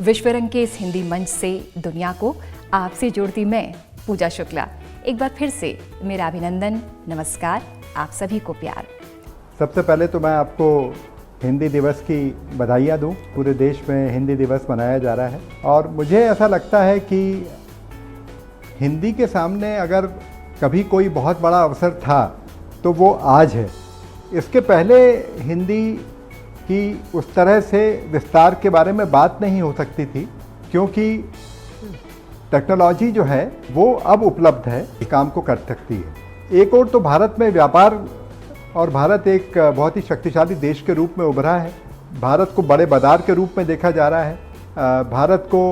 विश्वरंग के इस हिंदी मंच से दुनिया को आपसे जोड़ती मैं पूजा शुक्ला। एक बार फिर से मेरा अभिनंदन, नमस्कार, आप सभी को प्यार। सबसे पहले तो मैं आपको हिंदी दिवस की बधाइयाँ दूँ। पूरे देश में हिंदी दिवस मनाया जा रहा है और मुझे ऐसा लगता है कि हिंदी के सामने अगर कभी कोई बहुत बड़ा अवसर था तो वो आज है। इसके पहले हिंदी की उस तरह से विस्तार के बारे में बात नहीं हो सकती थी, क्योंकि टेक्नोलॉजी जो है वो अब उपलब्ध है, काम को कर सकती है। एक और तो भारत में व्यापार और भारत एक बहुत ही शक्तिशाली देश के रूप में उभरा है। भारत को बड़े बाजार के रूप में देखा जा रहा है। भारत को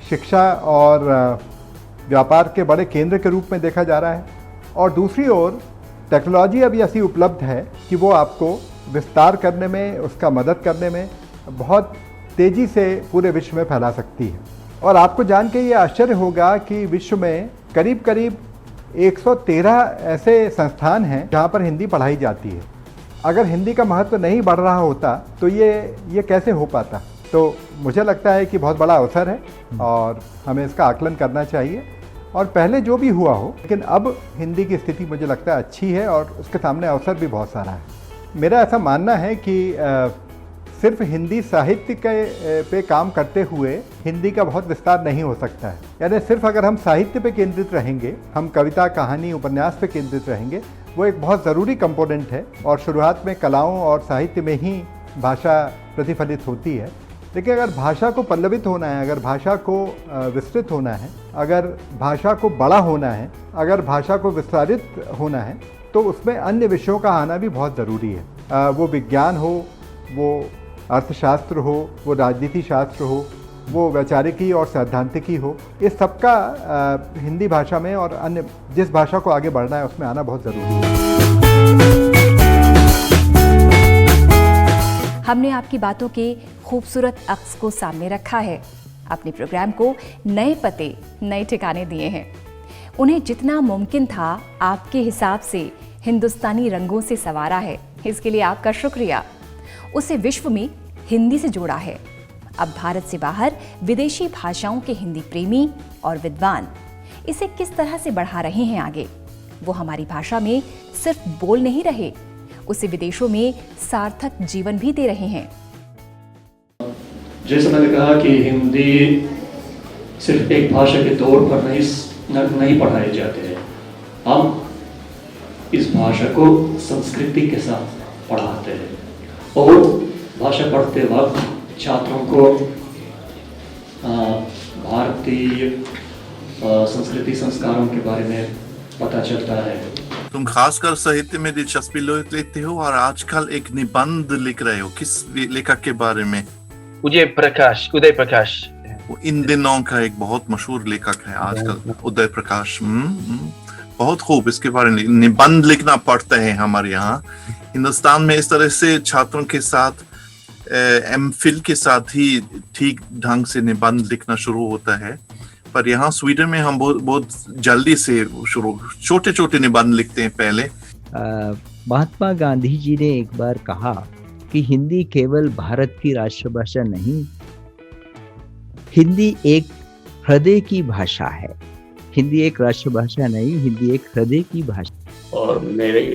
शिक्षा और व्यापार के बड़े केंद्र के रूप में देखा जा रहा है। और दूसरी ओर टेक्नोलॉजी अभी ऐसी उपलब्ध है कि वो आपको विस्तार करने में, उसका मदद करने में बहुत तेज़ी से पूरे विश्व में फैला सकती है। और आपको जान के ये आश्चर्य होगा कि विश्व में करीब करीब 113 ऐसे संस्थान हैं जहाँ पर हिंदी पढ़ाई जाती है। अगर हिंदी का महत्व नहीं बढ़ रहा होता तो ये कैसे हो पाता। तो मुझे लगता है कि बहुत बड़ा अवसर है और हमें इसका आकलन करना चाहिए। और पहले जो भी हुआ हो, लेकिन अब हिंदी की स्थिति मुझे लगता है अच्छी है और उसके सामने अवसर भी बहुत सारा है। मेरा ऐसा मानना है कि सिर्फ हिंदी साहित्य के पे काम करते हुए हिंदी का बहुत विस्तार नहीं हो सकता है। यानी सिर्फ अगर हम साहित्य पे केंद्रित रहेंगे, हम कविता, कहानी, उपन्यास पे केंद्रित रहेंगे, वो एक बहुत ज़रूरी कंपोनेंट है और शुरुआत में कलाओं और साहित्य में ही भाषा प्रतिफलित होती है। लेकिन अगर भाषा को पल्लवित होना है, अगर भाषा को विस्तृत होना है, अगर भाषा को बड़ा होना है, अगर भाषा को विस्तारित होना है, तो उसमें अन्य विषयों का आना भी बहुत ज़रूरी है। वो विज्ञान हो, वो अर्थशास्त्र हो, वो राजनीति शास्त्र हो, वो वैचारिकी और सैद्धांतिकी हो, इस सब का हिंदी भाषा में और अन्य जिस भाषा को आगे बढ़ना है उसमें आना बहुत ज़रूरी है। हमने आपकी बातों के खूबसूरत अक्स को सामने रखा है, अपने प्रोग्राम को नए पते, नए ठिकाने दिए हैं। उन्हें जितना मुमकिन था आपके हिसाब से हिंदुस्तानी रंगों से संवारा है, इसके लिए आपका शुक्रिया। उसे विश्व में हिंदी से जोड़ा है। अब भारत से बाहर विदेशी भाषाओं के हिंदी प्रेमी और विद्वान इसे किस तरह से बढ़ा रहे हैं आगे। वो हमारी भाषा में सिर्फ बोल नहीं रहे, उसे विदेशों में सार्थक जीवन भी दे रहे हैं। जैसे मैंने कहा कि हिंदी सिर्फ एक भाषा के तौर पर नहीं पढ़ाए जाते हैं। हम इस भाषा को संस्कृति के साथ पढ़ाते हैं और भाषा पढ़ते वक्त छात्रों को भारतीय संस्कृति संस्कारों के बारे में पता चलता है। तुम खासकर साहित्य में दिलचस्पी लेते हो और आजकल एक निबंध लिख रहे हो। किस लेखक के बारे में? उदय प्रकाश। वो इन दिनों का एक बहुत मशहूर लेखक है आजकल, उदय प्रकाश। बहुत खूब। इसके बारे में निबंध लिखना पड़ता है हमारे यहाँ हिंदुस्तान में। इस तरह से छात्रों के साथ एमफिल के साथ ही ठीक ढंग से निबंध लिखना शुरू होता है, पर यहाँ स्वीडन में हम बहुत जल्दी से छोटे छोटे निबंध लिखते हैं। पहले महात्मा गांधी जी ने एक बार कहा कि हिंदी केवल भारत की राष्ट्रभाषा नहीं, हिंदी एक हृदय की भाषा है। हिंदी एक राष्ट्रभाषा नहीं, हिंदी एक हृदय की भाषा। और मेरी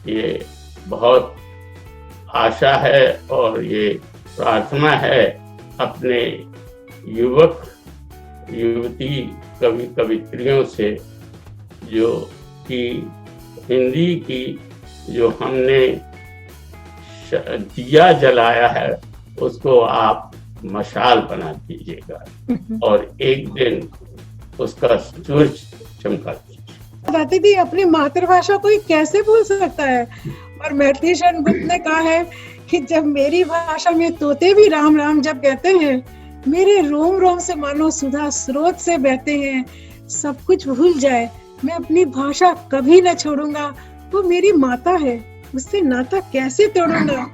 ये बहुत आशा है और ये प्रार्थना है अपने युवक युवती कवि कवित्रियों से, जो कि हिंदी की जो हमने दिया जलाया है उसको आप मशाल बना दीजिएगा और एक दिन उसका सूरज चमका दीजिए। दादी दी अपनी मातृभाषा को कैसे भूल सकता है। और मैथिली शरण गुप्त ने कहा है कि जब मेरी भाषा में तोते भी राम राम जब कहते हैं, मेरे रोम रोम से मानो सुधा स्रोत से बहते हैं। सब कुछ भूल जाए, मैं अपनी भाषा कभी न छोड़ूंगा। वो मेरी माता है, उससे नाता कैसे तोड़ूंगा।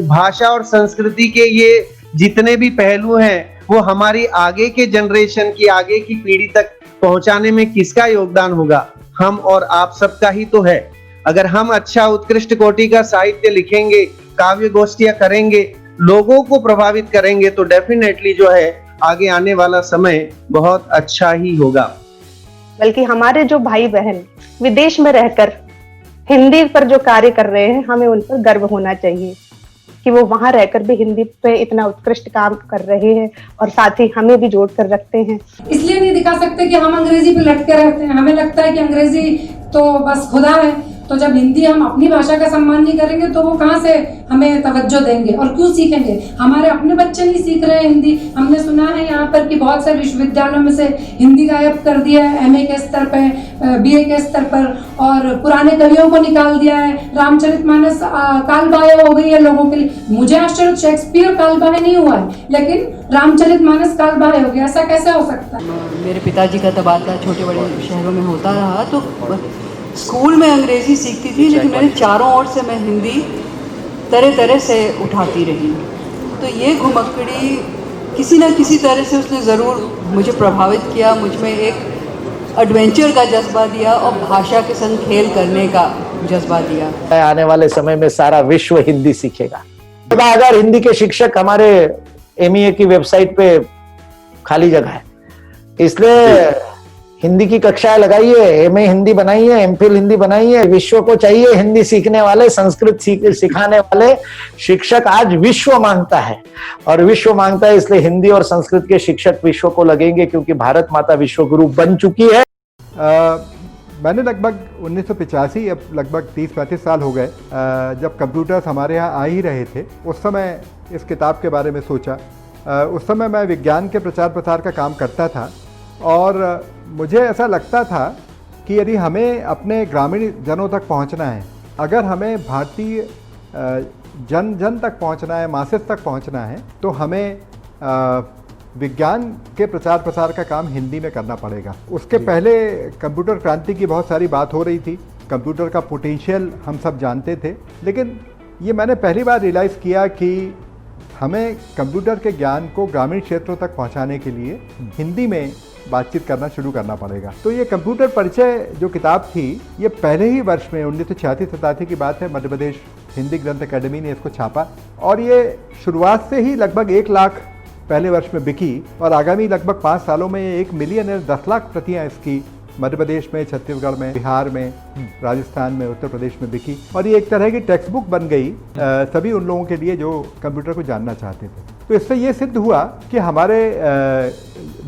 भाषा और संस्कृति के ये जितने भी पहलू हैं वो हमारी आगे के जनरेशन की, आगे की पीढ़ी तक पहुंचाने में किसका योगदान होगा? हम और आप सबका ही तो है। अगर हम अच्छा उत्कृष्ट कोटि का साहित्य लिखेंगे, काव्य गोष्ठियां करेंगे, लोगों को प्रभावित करेंगे तो डेफिनेटली जो है आगे आने वाला समय बहुत अच्छा ही होगा। बल्कि हमारे जो भाई बहन विदेश में रहकर हिंदी पर जो कार्य कर रहे हैं, हमें उन पर गर्व होना चाहिए कि वो वहां रहकर भी हिंदी पे इतना उत्कृष्ट काम कर रहे हैं और साथ ही हमें भी जोड़ कर रखते हैं। इसलिए नहीं दिखा सकते कि हम अंग्रेजी पे लटके रहते हैं। हमें लगता है कि अंग्रेजी तो बस खुदा है, तो जब हिंदी हम अपनी भाषा का सम्मान नहीं करेंगे तो वो कहाँ से हमें तवज्जो देंगे और क्यों सीखेंगे? हमारे अपने बच्चे नहीं सीख रहे हैं हिंदी। हमने सुना है यहाँ पर कि बहुत से विश्वविद्यालयों में से हिंदी गायब कर दिया है, एमए के स्तर पे, बीए के स्तर पर, और पुराने कवियों को निकाल दिया है। रामचरितमानस कालबाह्य हो गई है लोगों के लिए। मुझे आश्चर्य, शेक्सपियर कालबाह्य नहीं हुआ है लेकिन रामचरितमानस कालबाह्य हो गया, ऐसा कैसे हो सकता है? मेरे पिताजी का तबादला छोटे बड़े शहरों में होता रहा, तो स्कूल में अंग्रेज़ी सीखती थी लेकिन मेरे चारों ओर से मैं हिंदी तरह तरह से उठाती रही। तो ये घुमक्कड़ी किसी न किसी तरह से उसने ज़रूर मुझे प्रभावित किया, मुझ में एक एडवेंचर का जज्बा दिया और भाषा के संग खेल करने का जज्बा दिया। आने वाले समय में सारा विश्व हिंदी सीखेगा। अगर हिंदी के शिक्षक हमारे एमईए की वेबसाइट पे खाली जगह है, इसलिए हिंदी की कक्षाएं लगाइए, एमए हिंदी बनाइए, एमफिल हिंदी बनाइए। विश्व को चाहिए हिंदी सीखने वाले, संस्कृत सिखाने वाले शिक्षक। आज विश्व मांगता है और विश्व मांगता है, इसलिए हिंदी और संस्कृत के शिक्षक विश्व को लगेंगे, क्योंकि भारत माता विश्व गुरु बन चुकी है। मैंने लगभग 1985, अब लगभग 30-35 साल हो गए, जब कंप्यूटर्स हमारे यहाँ आ ही रहे थे, उस समय इस किताब के बारे में सोचा। उस समय मैं विज्ञान के प्रचार प्रसार का काम करता था और मुझे ऐसा लगता था कि यदि हमें अपने ग्रामीण जनों तक पहुंचना है, अगर हमें भारतीय जन जन तक पहुंचना है, मासेस तक पहुंचना है, तो हमें विज्ञान के प्रचार प्रसार का काम हिंदी में करना पड़ेगा। उसके पहले कंप्यूटर क्रांति की बहुत सारी बात हो रही थी, कंप्यूटर का पोटेंशियल हम सब जानते थे, लेकिन ये मैंने पहली बार रियलाइज़ किया कि हमें कंप्यूटर के ज्ञान को ग्रामीण क्षेत्रों तक पहुंचाने के लिए हिंदी में बातचीत करना शुरू करना पड़ेगा। तो ये कंप्यूटर परिचय जो किताब थी, ये पहले ही वर्ष में 1986-87 की बात है, मध्य प्रदेश हिंदी ग्रंथ अकेडमी ने इसको छापा और ये शुरुआत से ही लगभग 1 लाख पहले वर्ष में बिकी और आगामी लगभग 5 सालों में 1 मिलियन 10 लाख प्रतियां इसकी मध्य प्रदेश में, छत्तीसगढ़ में, बिहार में, राजस्थान में, उत्तर प्रदेश में बिकी और ये एक तरह की टेक्स्ट बुक बन गई सभी उन लोगों के लिए जो कंप्यूटर को जानना चाहते थे। तो इससे ये सिद्ध हुआ कि हमारे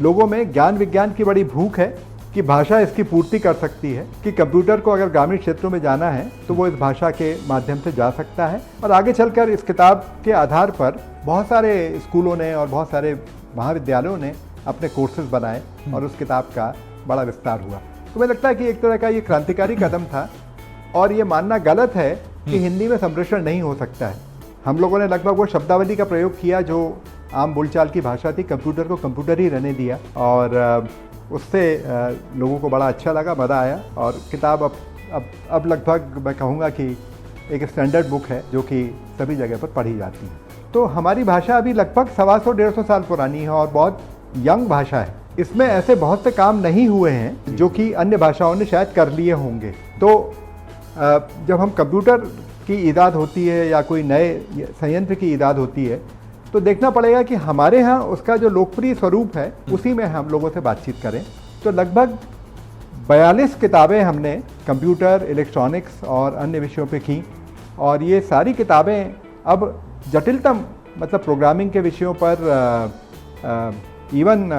लोगों में ज्ञान विज्ञान की बड़ी भूख है कि भाषा इसकी पूर्ति कर सकती है, कि कंप्यूटर को अगर ग्रामीण क्षेत्रों में जाना है तो वो इस भाषा के माध्यम से जा सकता है। और आगे चलकर इस किताब के आधार पर बहुत सारे स्कूलों ने और बहुत सारे महाविद्यालयों ने अपने कोर्सेज बनाए और उस किताब का बड़ा विस्तार हुआ। तो मुझे लगता है कि एक तरह का ये क्रांतिकारी कदम था और ये मानना गलत है कि हिंदी में संप्रेषण नहीं हो सकता है। हम लोगों ने लगभग वो शब्दावली का प्रयोग किया जो आम बोलचाल की भाषा थी, कंप्यूटर को कंप्यूटर ही रहने दिया और उससे लोगों को बड़ा अच्छा लगा, मज़ा आया और किताब अब लगभग मैं कहूँगा कि एक स्टैंडर्ड बुक है जो कि सभी जगह पर पढ़ी जाती है। तो हमारी भाषा अभी लगभग 125-150 साल पुरानी है और बहुत यंग भाषा है। इसमें ऐसे बहुत से काम नहीं हुए हैं जो कि अन्य भाषाओं ने शायद कर लिए होंगे। तो जब हम कंप्यूटर की ईजाद होती है या कोई नए संयंत्र की ईजाद होती है तो देखना पड़ेगा कि हमारे यहाँ उसका जो लोकप्रिय स्वरूप है उसी में हम लोगों से बातचीत करें। तो लगभग 42 किताबें हमने कंप्यूटर, इलेक्ट्रॉनिक्स और अन्य विषयों पे की और ये सारी किताबें अब जटिलतम मतलब प्रोग्रामिंग के विषयों पर, इवन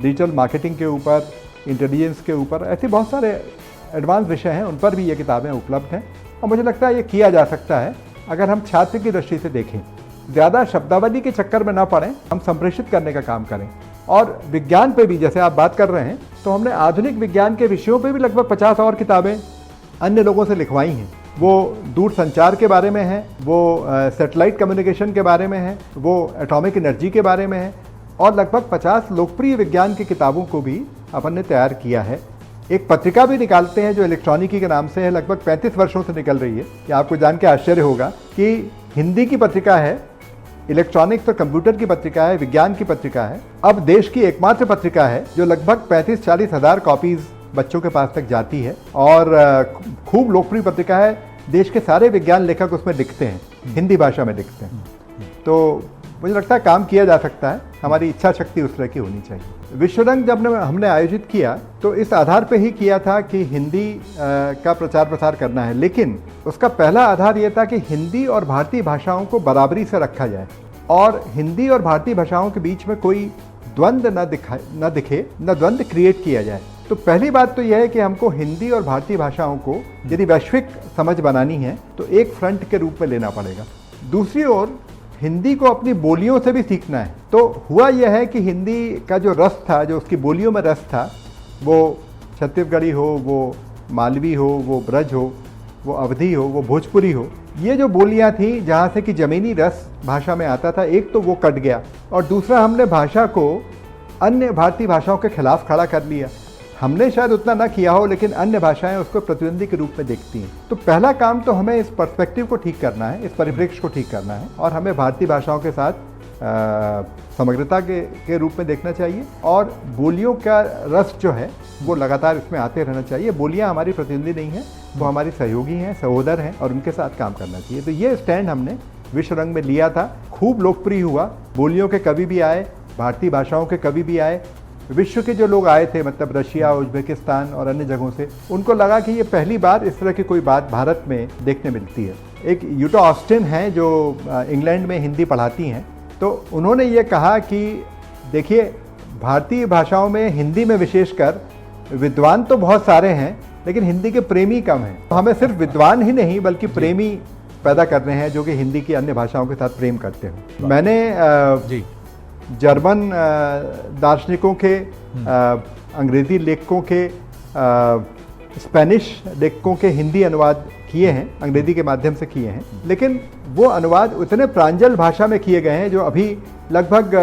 डिजिटल मार्केटिंग के ऊपर, इंटेलिजेंस के ऊपर, ऐसे बहुत सारे एडवांस विषय हैं, उन पर भी ये किताबें उपलब्ध हैं और मुझे लगता है ये किया जा सकता है अगर हम छात्र की दृष्टि से देखें। ज़्यादा शब्दावली के चक्कर में ना पड़ें, हम संप्रेषित करने का काम करें। और विज्ञान पे भी जैसे आप बात कर रहे हैं तो हमने आधुनिक विज्ञान के विषयों पे भी लगभग 50 और किताबें अन्य लोगों से लिखवाई हैं। वो दूर संचार के बारे में है, वो सैटेलाइट कम्युनिकेशन के बारे में है, वो एटॉमिक एनर्जी के बारे में है और लगभग 50 लोकप्रिय विज्ञान की किताबों को भी अपन ने तैयार किया है। एक पत्रिका भी निकालते हैं जो इलेक्ट्रॉनिकी के नाम से है, लगभग 35 वर्षों से निकल रही है। ये आपको जान के आश्चर्य होगा कि हिंदी की पत्रिका है, इलेक्ट्रॉनिक्स और कंप्यूटर की पत्रिका है, विज्ञान की पत्रिका है। अब देश की एकमात्र पत्रिका है जो लगभग 35-40 हज़ार कॉपीज़ बच्चों के पास तक जाती है और खूब लोकप्रिय पत्रिका है। देश के सारे विज्ञान लेखक उसमें लिखते हैं, हिंदी भाषा में लिखते हैं। तो मुझे लगता है काम किया जा सकता है, हमारी इच्छा शक्ति उस तरह की होनी चाहिए। विश्व रंग जब हमने आयोजित किया तो इस आधार पे ही किया था कि हिंदी का प्रचार प्रसार करना है, लेकिन उसका पहला आधार ये था कि हिंदी और भारतीय भाषाओं को बराबरी से रखा जाए और हिंदी और भारतीय भाषाओं के बीच में कोई द्वंद्व न दिखे, न द्वंद्व क्रिएट किया जाए। तो पहली बात तो यह है कि हमको हिंदी और भारतीय भाषाओं को यदि वैश्विक समझ बनानी है तो एक फ्रंट के रूप में लेना पड़ेगा। दूसरी ओर हिंदी को अपनी बोलियों से भी सीखना है। तो हुआ यह है कि हिंदी का जो रस था, जो उसकी बोलियों में रस था, वो छत्तीसगढ़ी हो, वो मालवी हो, वो ब्रज हो, वो अवधी हो, वो भोजपुरी हो, ये जो बोलियां थी जहाँ से कि ज़मीनी रस भाषा में आता था, एक तो वो कट गया और दूसरा हमने भाषा को अन्य भारतीय भाषाओं के खिलाफ खड़ा कर लिया। हमने शायद उतना ना किया हो, लेकिन अन्य भाषाएं उसको प्रतिद्वंदी के रूप में देखती हैं। तो पहला काम तो हमें इस पर्सपेक्टिव को ठीक करना है, इस परिप्रेक्ष्य को ठीक करना है और हमें भारतीय भाषाओं के साथ समग्रता के रूप में देखना चाहिए और बोलियों का रस जो है वो लगातार इसमें आते रहना चाहिए। बोलियां हमारी प्रतिद्वंदी नहीं हैं, वो हमारी सहयोगी हैं, सहोदर हैं और उनके साथ काम करना चाहिए। तो ये स्टैंड हमने विश्व रंग में लिया था, खूब लोकप्रिय हुआ। बोलियों के कवि भी आए, भारतीय भाषाओं के कवि भी आए, विश्व के जो लोग आए थे, मतलब रशिया, उज्बेकिस्तान और अन्य जगहों से, उनको लगा कि ये पहली बार इस तरह की कोई बात भारत में देखने मिलती है। एक यूटा ऑस्टिन हैं जो इंग्लैंड में हिंदी पढ़ाती हैं, तो उन्होंने ये कहा कि देखिए, भारतीय भाषाओं में, हिंदी में विशेषकर, विद्वान तो बहुत सारे हैं लेकिन हिंदी के प्रेमी कम हैं। तो हमें सिर्फ विद्वान ही नहीं बल्कि प्रेमी पैदा करने हैं जो कि हिंदी की अन्य भाषाओं के साथ प्रेम करते हो। मैंने जर्मन दार्शनिकों के, अंग्रेजी लेखकों के, स्पेनिश लेखकों के हिंदी अनुवाद किए हैं, अंग्रेजी के माध्यम से किए हैं, लेकिन वो अनुवाद उतने प्रांजल भाषा में किए गए हैं जो अभी लगभग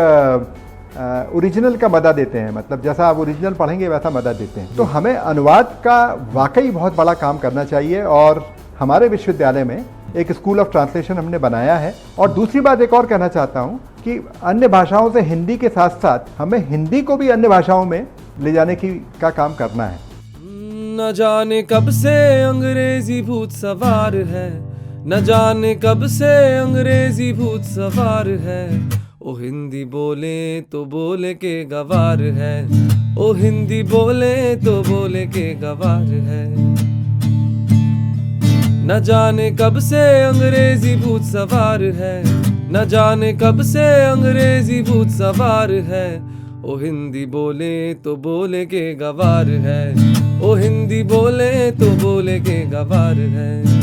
ओरिजिनल का मदा देते हैं, मतलब जैसा आप ओरिजिनल पढ़ेंगे वैसा मदा देते हैं। तो हमें अनुवाद का वाकई बहुत बड़ा काम करना चाहिए और हमारे विश्वविद्यालय में एक स्कूल ऑफ ट्रांसलेशन हमने बनाया है। और दूसरी बात एक और कहना चाहता हूँ कि अन्य भाषाओं से हिंदी के साथ साथ हमें हिंदी को भी अन्य भाषाओं में ले जाने का काम करना है। न जाने कब से अंग्रेजी भूत सवार है, न जाने कब से अंग्रेजी भूत सवार है। ओ हिंदी बोले तो बोले के गवार है, ओ हिंदी बोले तो बोले के गवार है। न जाने कब से अंग्रेजी भूत सवार है, न जाने कब से अंग्रेजी भूत सवार है। ओ हिंदी बोले तो बोले के गवार है, ओ हिंदी बोले तो बोले के गवार है।